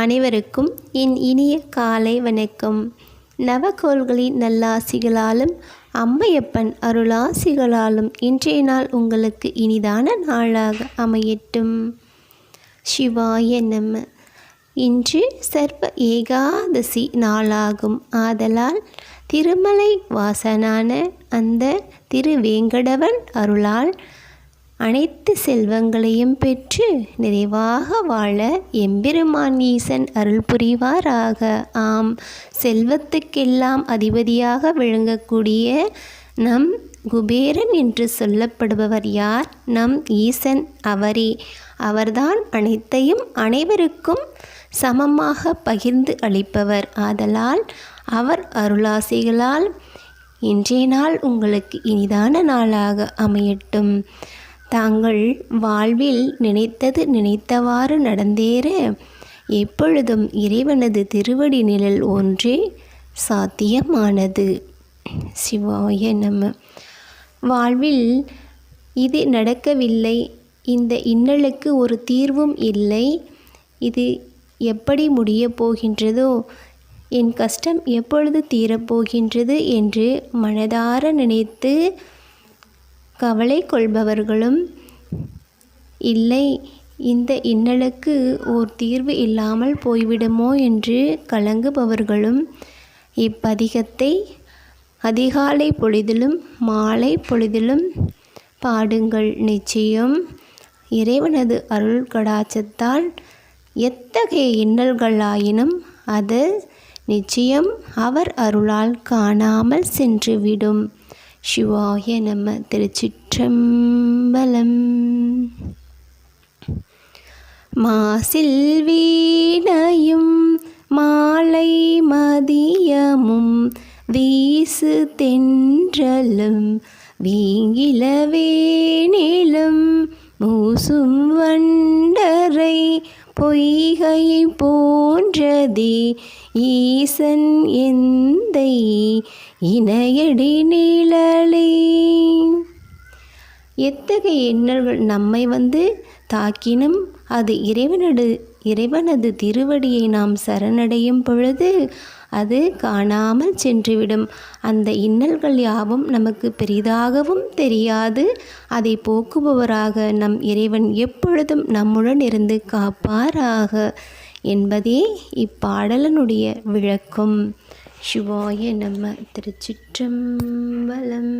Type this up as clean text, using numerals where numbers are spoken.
அனைவருக்கும் என் இனிய காலை வணக்கம். நவகோள்களின் நல்லாசிகளாலும் அம்மையப்பன் அருளாசிகளாலும் இன்றைய நாள் உங்களுக்கு இனிதான நாளாக அமையட்டும். சிவாய நம. இன்று சர்வ ஏகாதசி நாளாகும். ஆதலால் திருமலை வாசனான அந்த திருவேங்கடவன் அருளால் அனைத்து செல்வங்களையும் பெற்று நிறைவாக வாழ எம்பெருமான் ஈசன் அருள் புரிவாராக. ஆம், செல்வத்துக்கெல்லாம் அதிபதியாக விளங்கக்கூடிய நம் குபேரன் என்று சொல்லப்படுபவர் யார்? நம் ஈசன் அவரே. அவர்தான் அனைத்தையும் அனைவருக்கும் சமமாக பகிர்ந்து அளிப்பவர். ஆதலால் அவர் அருளாசிகளால் இன்றைய நாள் உங்களுக்கு இனிதான நாளாக அமையட்டும். தாங்கள் வாழ்வில் நினைத்தது நினைத்தவாறு நடந்தேற எப்பொழுதும் இறைவனது திருவடி நிழல் ஒன்றே சாத்தியமானது. சிவாய நம. வாழ்வில் இது நடக்கவில்லை, இந்த இன்னலுக்கு ஒரு தீர்வும் இல்லை, இது எப்படி முடியப் போகின்றதோ, என் கஷ்டம் எப்பொழுது தீரப்போகின்றது என்று மனதார நினைத்து கவலை கொள்பவர்களும், இல்லை இந்த இன்னலுக்கு ஓர் தீர்வு இல்லாமல் போய்விடுமோ என்று கலங்குபவர்களும் இப்பதிகத்தை அதிகாலை பொழுதிலும் மாலை பொழுதிலும் பாடுங்கள். நிச்சயம் இறைவனது அருள் கடாட்சத்தால் எத்தகைய இன்னல்களாயினும் அது நிச்சயம் அவர் அருளால் காணாமல் சென்றுவிடும். சிவாய நம. திருச்சிற்றம்பலம். மாசில் வீணையும் மாலை மதியமும் வீசு தென்றலும் வீங்கில வேணிலும் மூசும் வண்டரை பொய்கை போன்றதே ஈசன் எந்தை இணையடி நிழலே. எத்தகைய இன்னல்கள் நம்மை தாக்கினும் அது இறைவனது திருவடியை நாம் சரணடையும் பொழுது அது காணாமல் சென்றுவிடும். அந்த இன்னல்கள் யாவும் நமக்கு பெரிதாகவும் தெரியாது. அதை போக்குபவராக நம் இறைவன் எப்பொழுதும் நம்முடன் இருந்து காப்பாராக என்பதே இப்பாடலனுடைய விளக்கம். சிவாய நம. திருச்சிற்றம்பலம்.